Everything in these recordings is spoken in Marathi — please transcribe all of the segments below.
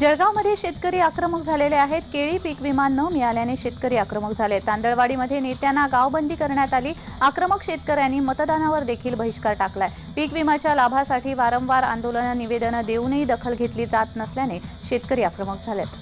जळगावमध्ये शेतकरी आक्रमक झालेले आहेत। केळी पीक विमा न मिळाल्याने शेतकरी आक्रमक झाले। तांदळवाडीमध्ये नेत्यांना गावबंदी करण्यात आली। आक्रमक शेतकऱ्यांनी मतदानावर देखील बहिष्कार टाकलाय। पीक विम्याच्या लाभासाठी वारंवार आंदोलन निवेदन देऊनही दखल घेतली जात नसल्याने शेतकरी आक्रमक झालेत।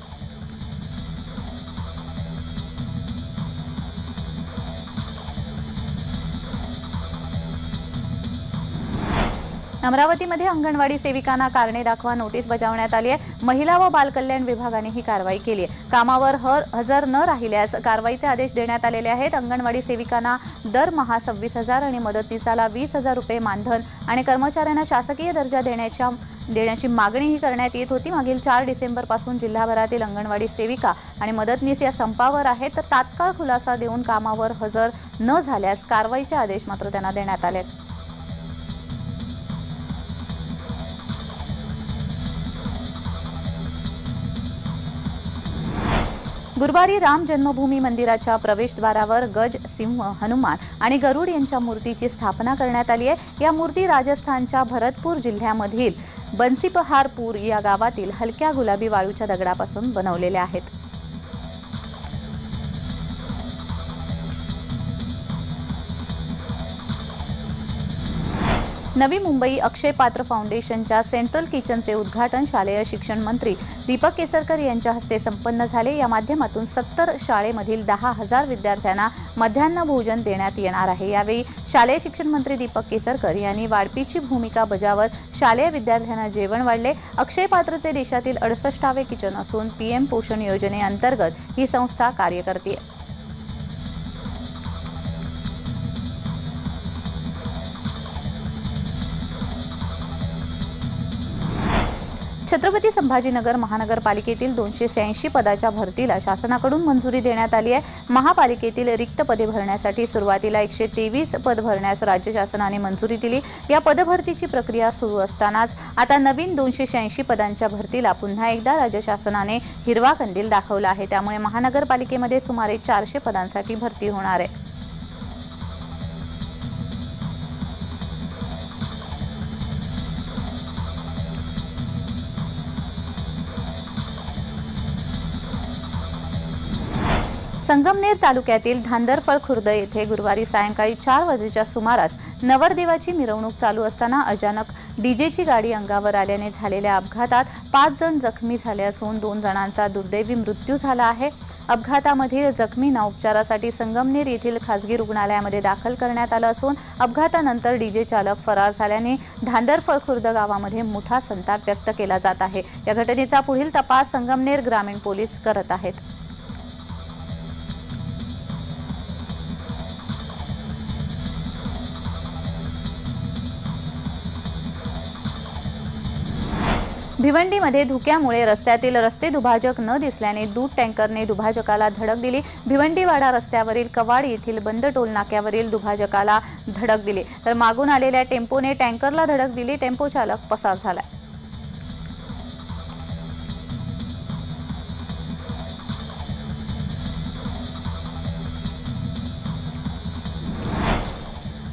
अमरावतीमध्ये अंगणवाडी सेविकांना कारणे दाखवा नोटीस बजावण्यात आली आहे। महिला व बाल कल्याण विभागाने ही कारवाई केली आहे। कामावर हजर न राहिल्यास कारवाईचे आदेश देण्यात आलेले आहेत। अंगणवाडी सेविकांना दरमहा 26,000 आणि मदतीसाला 20,000 रुपये मानधन आणि कर्मचाऱ्यांना शासकीय दर्जा देण्याची मागणीही करण्यात येत होती। मागील 4 डिसेंबरपासून जिल्हाभरातील अंगणवाडी सेविका आणि मदतनीस या संपावर आहेत। तर तात्काळ खुलासा देऊन कामावर हजर न झाल्यास कारवाईचे आदेश मात्र त्यांना देण्यात आले। गुरुवारी राम जन्मभूमी मंदिराच्या प्रवेशद्वारावर गज, सिंह, हनुमान आणि गरुड यांच्या मूर्तीची स्थापना करण्यात आली आहे। या मूर्ती राजस्थानच्या भरतपूर जिल्ह्यामधील बन्सीपहारपूर या गावातील हलक्या गुलाबी वाळूच्या दगडापासून बनवलेल्या आहेत। नवी मुंबई अक्षय पात्र फाउंडेशनच्या सेंट्रल किचनचे उद्घाटन शालेय शिक्षण मंत्री दीपक केसरकर यांच्या हस्ते संपन्न झाले। या माध्यमातून 70 शाळेमधील 10,000 विद्यार्थ्यांना मध्यान्ह भोजन देण्यात येणार आहे। यावेळी शालेय शिक्षण मंत्री दीपक केसरकर यांनी वाढपीची भूमिका बजावत शालेय विद्यार्थ्यांना जेवण वाढले। अक्षय पात्रचे देशातील 68वे किचन असून पीएम पोषण योजनेअंतर्गत ही संस्था कार्य करते। छत्रपती संभाजीनगर महानगरपालिकेतील 286 पदाच्या भरतीला शासनाकडून मंजुरी देण्यात आली आहे। महापालिकेतील रिक्त पदे भरण्यासाठी सुरुवातीला 123 पद भरण्यास राज्य शासनाने मंजुरी दिली। या पदभरतीची प्रक्रिया सुरू असतानाच आता नवीन 286 पदांच्या भरतीला पुन्हा एकदा राज्य शासनाने हिरवा कंदील दाखवला आहे। त्यामुळे महानगरपालिकेमध्ये सुमारे 400 पदांसाठी भरती होणार आहे। संगमनेर तालुक्यातील धांदरफळ खुर्द येथे गुरुवारी सायंकाळी 4 वाजेच्या सुमारास नवरदेवाची मिरवणूक चालू असताना अचानक डीजेची गाडी अंगावर आल्याने झालेल्या अपघातात 5 जण जखमी झाले असून 2 जणांचा दुर्दैवी मृत्यू झाला आहे। अपघातामधील जखमींना उपचारासाठी संगमनेर येथील खासगी रुग्णालयामध्ये दाखल करण्यात आलं असून अपघातानंतर डीजे चालक फरार झाल्याने धांदरफळ खुर्द गावामध्ये मोठा संताप व्यक्त केला जात आहे। या घटनेचा पुढील तपास संगमनेर ग्रामीण पोलीस करत आहेत। भिवंडीमध्ये धुक्यामुळे रस्त्यातील रस्ते दुभाजक न दिसल्याने दूध टँकरने दुभाजकाला धडक दिली। भिवंडीवाडा रस्त्यावरील कवाड येथील बंद टोल नाक्यावरील दुभाजकाला धडक दिली, तर मागून आलेल्या टेम्पोने टँकरला धडक दिली। टेम्पो चालक पसार झाला।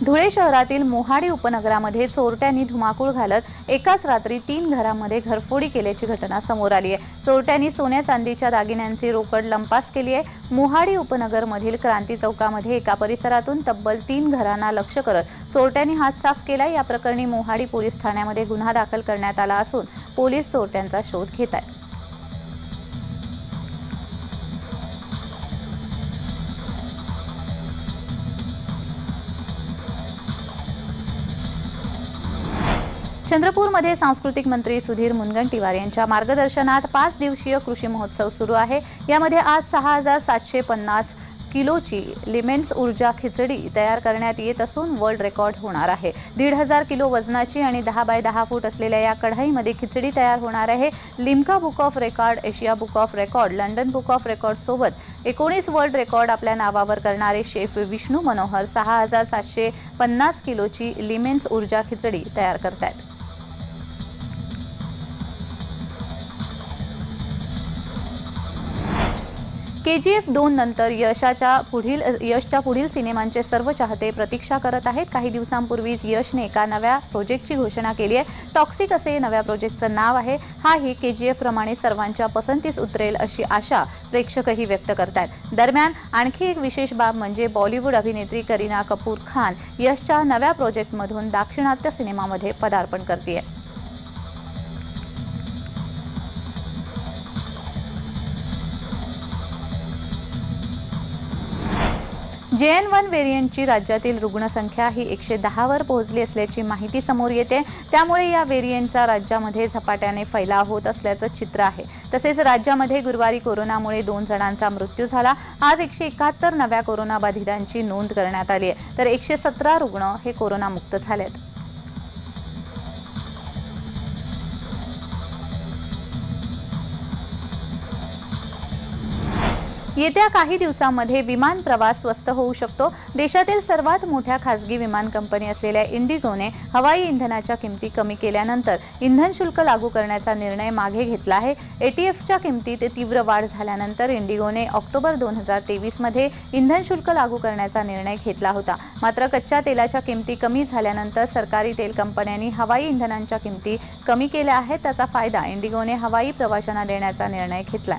धुळे शहरातील मोहाडी उपनगरामध्ये चोरट्यांनी धुमाकूळ घालत एकाच रात्री 3 घरांमध्ये घरफोडी केल्याची घटना समोर आली आहे। चोरट्यांनी सोन्या चांदीच्या दागिन्यांची रोकड लंपास केली आहे। मोहाडी उपनगरमधील क्रांती चौकामध्ये एका परिसरातून तब्बल 3 घरांना लक्ष्य करत चोरट्यांनी हात साफ केला। या प्रकरणी मोहाडी पोलीस ठाण्यामध्ये गुन्हा दाखल करण्यात आला असून पोलीस चोरट्यांचा शोध घेत आहेत। चंद्रपूरमध्ये सांस्कृतिक मंत्री सुधीर मुनगंटीवार यांच्या मार्गदर्शनात 5 दिवसीय कृषी महोत्सव सुरू आहे। यामध्ये आज 6,750 किलोची लिमेंट्स ऊर्जा खिचडी तयार करण्यात येत असून वर्ल्ड रेकॉर्ड होणार आहे। 1,500 किलो वजनाची आणि 10 बाय 10 फूट असलेल्या या कढईमध्ये खिचडी तयार होणार आहे। Limca book of record, Asia book of record, London book of record सोबत 19 वर्ल्ड रेकॉर्ड आपल्या नावावर करणारे शेफ विष्णू मनोहर 6,750 किलोची लिमेंट्स ऊर्जा खिचडी तयार करतात। KGF 2 नंतर यशच्या पुढील सिनेमांचे सर्व चाहते प्रतीक्षा करत आहेत। काही दिवसांपूर्वीच यशने एका नव्या प्रोजेक्टची घोषणा केली आहे। टॉक्सिक असे नव्या प्रोजेक्टचं नाव आहे। हाही KGF प्रमाणे सर्वांच्या पसंतीस उतरेल अशी आशा प्रेक्षकही व्यक्त करतात। दरम्यान आणखी एक विशेष बाब म्हणजे बॉलिवूड अभिनेत्री करीना कपूर खान यशच्या नव्या प्रोजेक्टमधून दाक्षिणात्य सिनेमामध्ये पदार्पण करते। JN1 व्हेरियंटची राज्यातील रुग्णसंख्या ही 110 वर पोहोचली असल्याची माहिती समोर येते। त्यामुळे या व्हेरियंटचा राज्यामध्ये झपाट्याने फैलाव होत असल्याचं चित्र आहे। तसेच राज्यामध्ये गुरुवारी कोरोनामुळे 2 जणांचा मृत्यू झाला। आज 171 नव्या कोरोनाबाधितांची नोंद करण्यात आली आहे, तर 117 रुग्ण हे कोरोनामुक्त झालेत। येत्या काही दिवसांमध्ये विमान प्रवास स्वस्त होऊ शकतो। देशातील सर्वात मोठ्या खासगी विमान कंपनी असलेल्या इंडिगोने हवाई इंधनाच्या किमती कमी केल्यानंतर इंधन शुल्क लागू करण्याचा निर्णय मागे घेतला आहे। ATFच्या किमतीत तीव्र वाढ झाल्यानंतर इंडिगोने ऑक्टोबर 2023 मध्ये इंधन शुल्क लागू करण्याचा निर्णय घेतला होता। मात्र कच्च्या तेलाच्या किमती कमी झाल्यानंतर सरकारी तेल कंपन्यांनी हवाई इंधनांच्या किमती कमी केल्या आहेत। त्याचा फायदा इंडिगोने हवाई प्रवाशांना देण्याचा निर्णय घेतला।